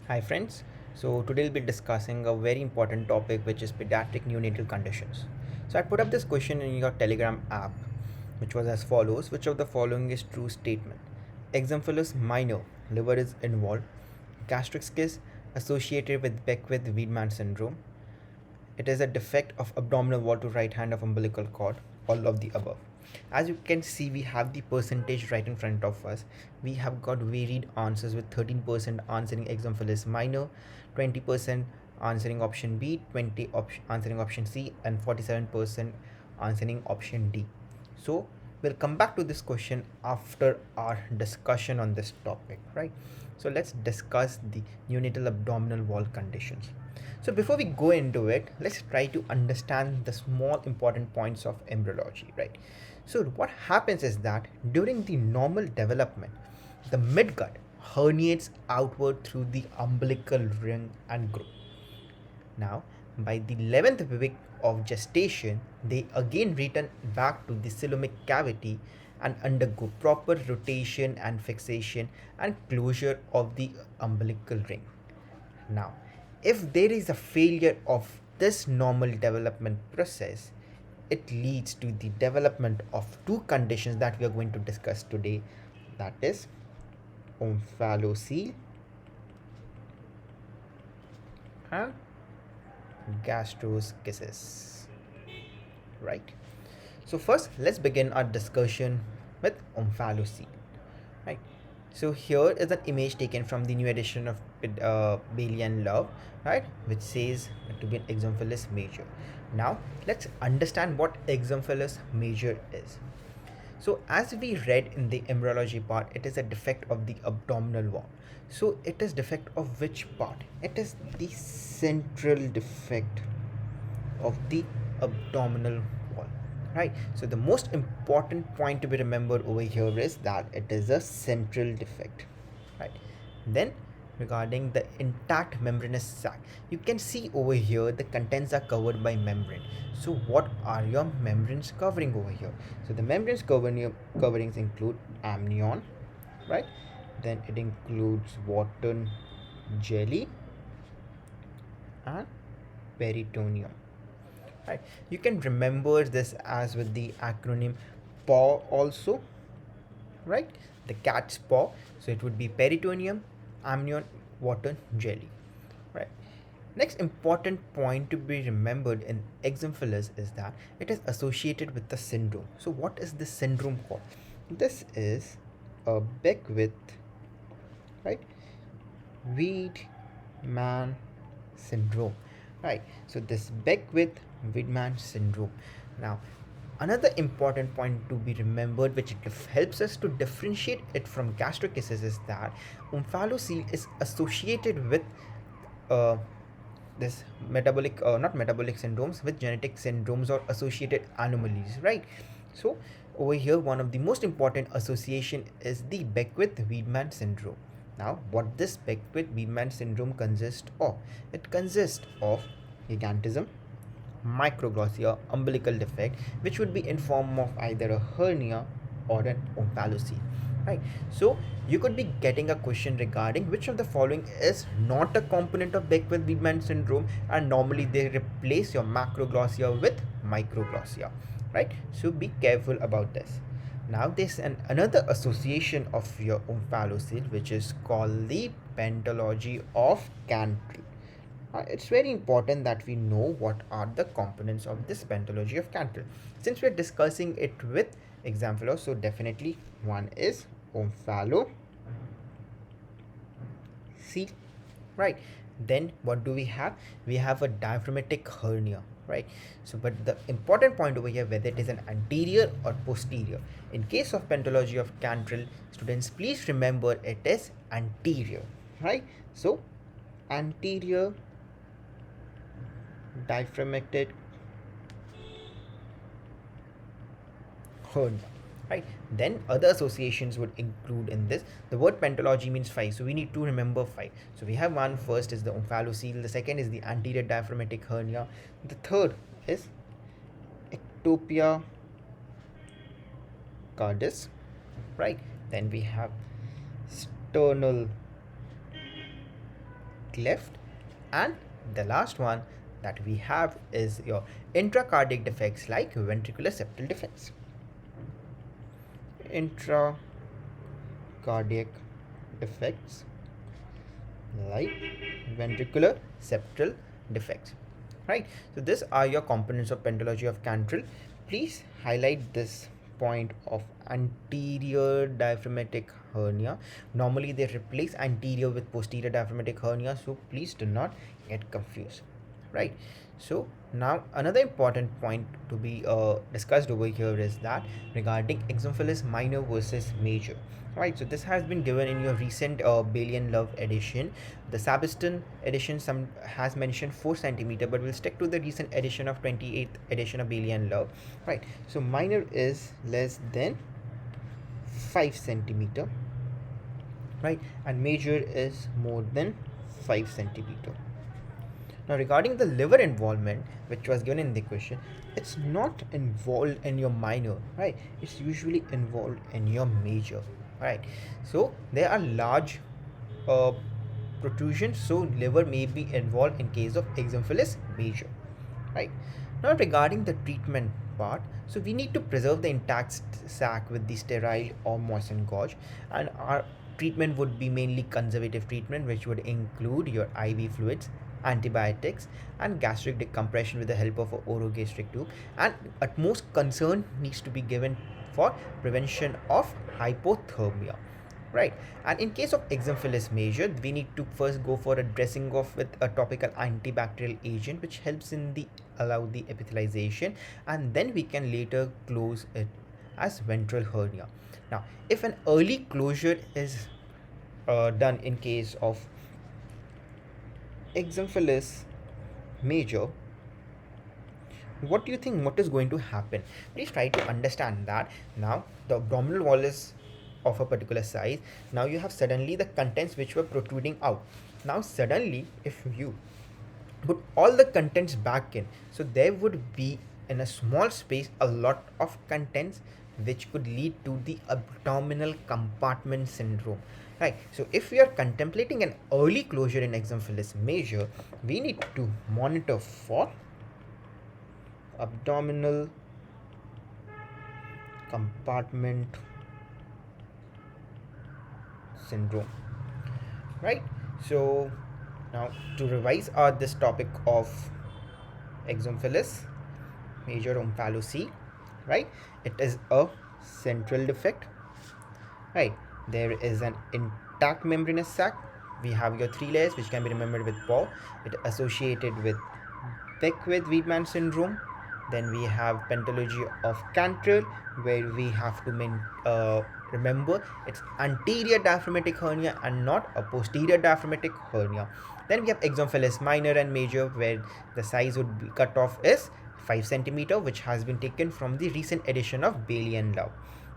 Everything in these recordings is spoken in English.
Hi friends. So today we'll be discussing a very important topic which is pediatric neonatal conditions. So I put up this question in your Telegram app which was as follows: which of the following is true statement? Exemphalus minor, liver is involved. Gastroschisis associated with Beckwith-Wiedemann syndrome. It is a defect of abdominal wall to right hand of umbilical cord, all of the above. As you can see, we have the percentage right in front of us. We have got varied answers with 13% answering exemphalis minor, 20% answering option B, 20 answering option C, and 47% answering option D. So we'll come back to this question after our discussion on this topic, right? So let's discuss the neonatal abdominal wall conditions. So before we go into it, let's try to understand the small important points of embryology, right? So what happens is that during the normal development, the midgut herniates outward through the umbilical ring and grow. Now, by the 11th week of gestation, they again return back to the coelomic cavity and undergo proper rotation and fixation and closure of the umbilical ring. Now, if there is a failure of this normal development process, it leads to the development of two conditions that we are going to discuss today, that is omphalocoele and gastroschisis, right? So first, let's begin our discussion with omphalocoele, right? So here is an image taken from the new edition of Bailey and Love, right, which says to be an exemphalus major. Now let's understand what exemphalus major is. So as we read in the embryology part, it is a defect of the abdominal wall. So it is defect of which part? It is the central defect of the abdominal wall, right? So the most important point to be remembered over here is that it is a central defect, right? Then regarding the intact membranous sac, you can see over here the contents are covered by membrane. So what are your membranes covering over here? So the membranes coverings include amnion, right? Then it includes Wharton jelly and peritoneum, right? You can remember this as with the acronym paw also, right? The cat's paw. So it would be peritoneum, amnion, Wharton jelly, right? Next important point to be remembered in exemphalus is that it is associated with the syndrome. So what is this syndrome called? This is a Beckwith, right, Wiedemann syndrome, right? So this Beckwith Wiedemann syndrome. Now another important point to be remembered which helps us to differentiate it from gastroschisis is that omphalocoele is associated with uh, this metabolic not metabolic syndromes with genetic syndromes or associated anomalies, right? So over here one of the most important association is the Beckwith-Wiedemann syndrome. Now what this Beckwith-Wiedemann syndrome consists of? It consists of gigantism, microglossia, umbilical defect, which would be in form of either a hernia or an omphalocoele, right? So you could be getting a question regarding which of the following is not a component of Beckwith-Wiedemann syndrome, and normally they replace your macroglossia with microglossia, right? So be careful about this. Now there's another association of your omphalocoele which is called the pentalogy of Cantrell. It's very important that we know what are the components of this pentalogy of Cantrell. Since we're discussing it with exemplar, so definitely one is omphalocoele, right? Then what do we have? We have a diaphragmatic hernia, right? So but the important point over here, whether it is an anterior or posterior. In case of pentalogy of Cantrell, students, please remember it is anterior, right? So anterior diaphragmatic hernia, right? Then other associations would include in this. The word pentalogy means five, so we need to remember five. So we have one. First is the omphalocoele, the second is the anterior diaphragmatic hernia, the third is ectopia cardis, right? Then we have sternal cleft, and the last one that we have is your intracardiac defects like ventricular septal defects. Intracardiac defects like ventricular septal defects, right? So these are your components of pentology of Cantrell. Please highlight this point of anterior diaphragmatic hernia. Normally they replace anterior with posterior diaphragmatic hernia, so please do not get confused, right? So now another important point to be discussed over here is that regarding exomphalus minor versus major, right? So this has been given in your recent Bailey and Love edition. The Sabiston edition has mentioned 4 centimeter, but we'll stick to the recent edition of 28th edition of Bailey and Love, right? So minor is less than 5 centimeter, right? And major is more than 5 centimeter. Now regarding the liver involvement, which was given in the question, it's not involved in your minor, right? It's usually involved in your major, right? So there are large protrusions, so liver may be involved in case of exomphalus major, right? Now regarding the treatment part, so we need to preserve the intact sac with the sterile or moistened gauge, and our treatment would be mainly conservative treatment, which would include your IV fluids, antibiotics, and gastric decompression with the help of a orogastric tube, and utmost concern needs to be given for prevention of hypothermia, right? And in case of exomphalus major, we need to first go for a dressing off with a topical antibacterial agent, which helps in the allow the epithelialization, and then we can later close it as ventral hernia. Now if an early closure is done in case of exomphalus major, what do you think what is going to happen? Please try to understand that. Now the abdominal wall is of a particular size. Now you have suddenly the contents which were protruding out. Now suddenly if you put all the contents back in, so there would be in a small space a lot of contents, which could lead to the abdominal compartment syndrome, right? So if we are contemplating an early closure in exomphalus major, we need to monitor for abdominal compartment syndrome, right? So now to revise this topic of exomphalus major omphalocoele, right? It is a central defect, right? There is an intact membranous sac. We have your 3 layers, which can be remembered with PAW. It associated with Beckwith-Wiedemann syndrome. Then we have pentology of Cantrell, where we have to remember it's anterior diaphragmatic hernia and not a posterior diaphragmatic hernia. Then we have exomphalus minor and major, where the size would be cut off is 5 centimeter, which has been taken from the recent edition of Bailey and Love,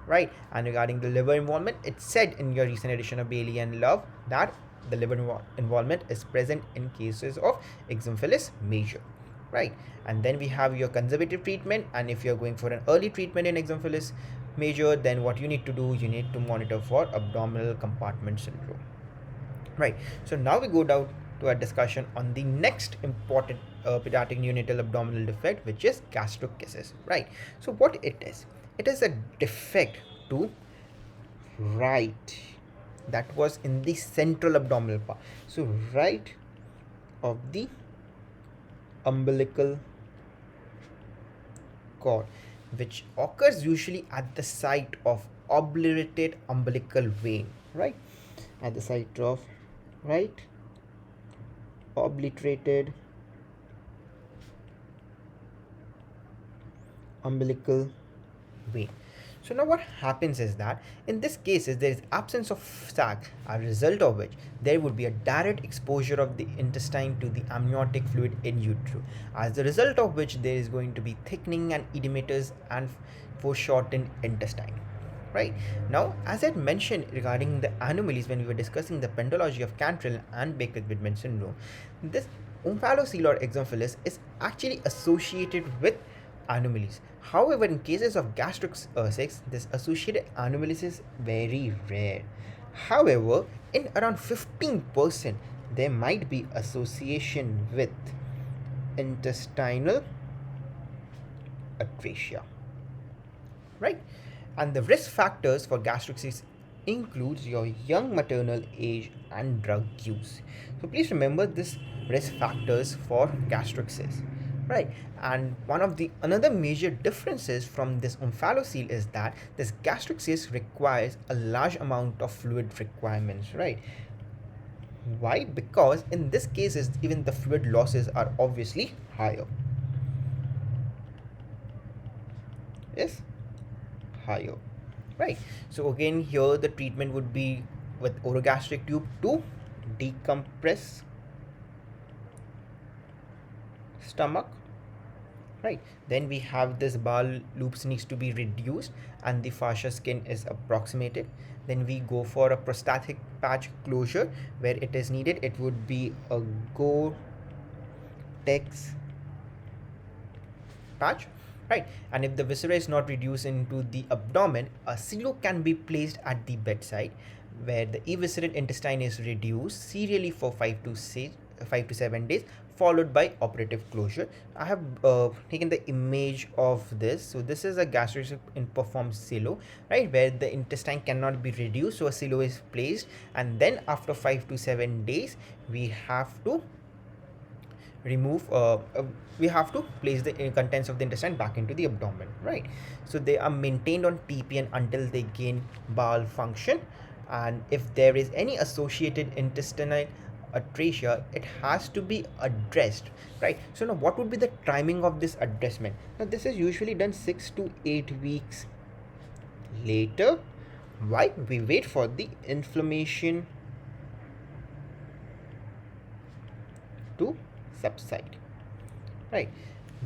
right? And regarding the liver involvement, it's said in your recent edition of Bailey and Love that the liver involvement is present in cases of exomphalus major, right? And then we have your conservative treatment, and if you're going for an early treatment in exomphalus major, then what you need to do, you need to monitor for abdominal compartment syndrome, right? So now we go down to a discussion on the next important pediatric neonatal abdominal defect, which is gastroschisis, right? So what it is a defect to right, that was in the central abdominal part, so right of the umbilical cord, which occurs usually at the site of obliterated umbilical vein, right? At the site of right obliterated umbilical vein. So now what happens is that in this case there is absence of sac, a result of which there would be a direct exposure of the intestine to the amniotic fluid in utero, as the result of which there is going to be thickening and edematous and foreshortened intestine, right? Now as I mentioned regarding the anomalies when we were discussing the pentology of Cantrell and Beckwith-Wiedemann syndrome, this omphalocoele or exomphalus is actually associated with anomalies. However, in cases of gastroschisis, this associated anomalies is very rare. However, in around 15%, there might be association with intestinal atresia, right? And the risk factors for gastritis includes your young maternal age and drug use. So please remember this risk factors for gastritis, right? And one of the another major differences from this omphalocele is that this gastritis requires a large amount of fluid requirements, right? Why? Because in this cases even the fluid losses are obviously higher. Yes, higher, right? So again here the treatment would be with orogastric tube to decompress stomach, right? Then we have this bowel loops needs to be reduced and the fascia skin is approximated. Then we go for a prostatic patch closure where it is needed. It would be a Gore-Tex patch, right? And if the viscera is not reduced into the abdomen, a silo can be placed at the bedside where the eviscerated intestine is reduced serially for 5 to 7 days, followed by operative closure. I have taken the image of this. So this is a gastric in performed silo, right, where the intestine cannot be reduced, so a silo is placed, and then after 5 to 7 days we have to remove we have to place the contents of the intestine back into the abdomen, right? So they are maintained on TPN until they gain bowel function, and if there is any associated intestinal atresia, it has to be addressed, right? So now what would be the timing of this addressment? Now this is usually done 6 to 8 weeks later. Why? We wait for the inflammation to subside, right?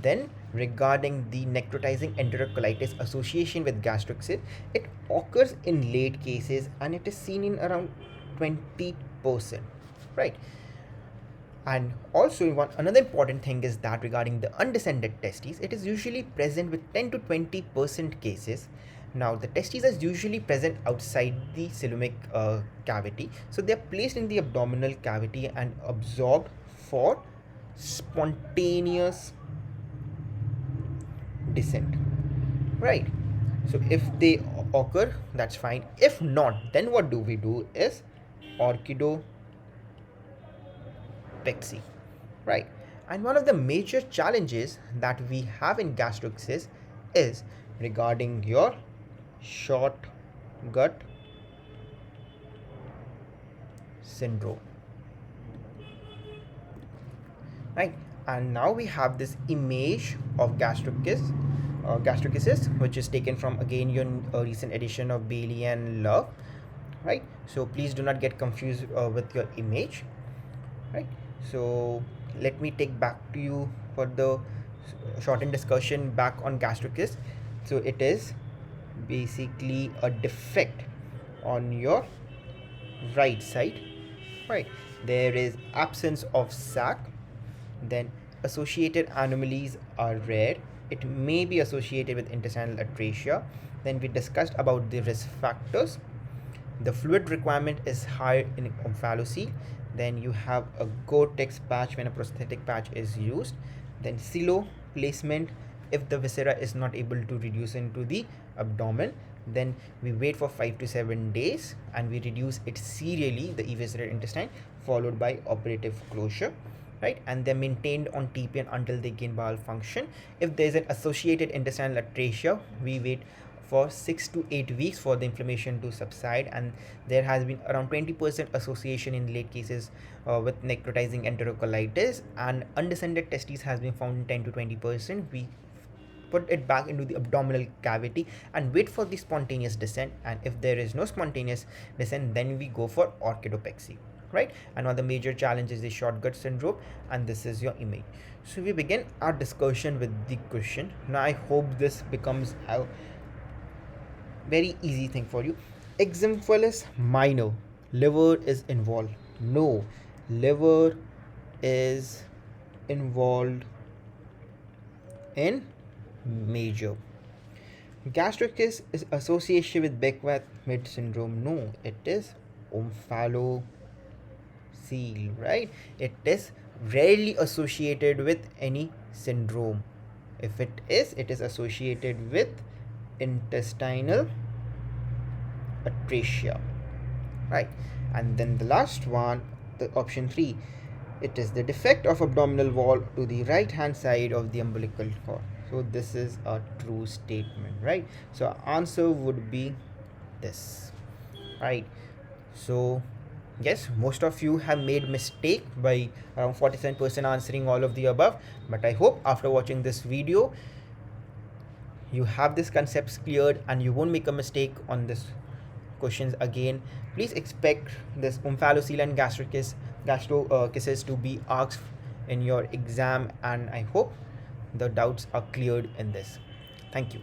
Then regarding the necrotizing enterocolitis association with gastritis, it occurs in late cases and it is seen in around 20%, right? And also another important thing is that regarding the undescended testes, it is usually present with 10 to 20% cases. Now the testes are usually present outside the coelomic cavity, so they are placed in the abdominal cavity and absorbed for spontaneous descent, right? So if they occur, that's fine. If not, then what do we do is orchidopexy, right? And one of the major challenges that we have in gastritis is regarding your short gut syndrome, right? And now we have this image of gastritis, which is taken from again your recent edition of Bailey and Love, right? So please do not get confused with your image, right? So let me take back to you for the shortened discussion back on gastritis. So it is basically a defect on your right side, right? There is absence of sac. Then associated anomalies are rare. It may be associated with intestinal atresia. Then we discussed about the risk factors. The fluid requirement is high in omphalocele. Then you have a Gore-Tex patch when a prosthetic patch is used. Then silo placement if the viscera is not able to reduce into the abdomen. Then we wait for 5 to 7 days and we reduce it serially, the eviscerated intestine, followed by operative closure, right? And they're maintained on TPN until they gain bowel function. If there's an associated intestinal atresia, we wait for 6 to 8 weeks for the inflammation to subside, and there has been around 20% association in late cases with necrotizing enterocolitis, and undescended testes has been found in 10 to 20%. We put it back into the abdominal cavity and wait for the spontaneous descent, and if there is no spontaneous descent, then we go for orchidopexy, right? And one of the major challenges is the short gut syndrome, and this is your image. So we begin our discussion with the question. Now I hope this becomes a very easy thing for you. Exemphalis minor, liver is involved. No, liver is involved in major. Gastritis is associated with Beckwith-Mid syndrome. No, it is omphalocoele seal, right? It is rarely associated with any syndrome. If it is associated with intestinal atresia, right? And then the last one, the option 3, it is the defect of abdominal wall to the right hand side of the umbilical cord. So this is a true statement, right? So answer would be this, right? So yes, most of you have made mistake by around 47% answering all of the above, but I hope after watching this video you have these concepts cleared and you won't make a mistake on this questions again. Please expect this Omphalocoele and gastroschisis to be asked in your exam, and I hope the doubts are cleared in this. Thank you.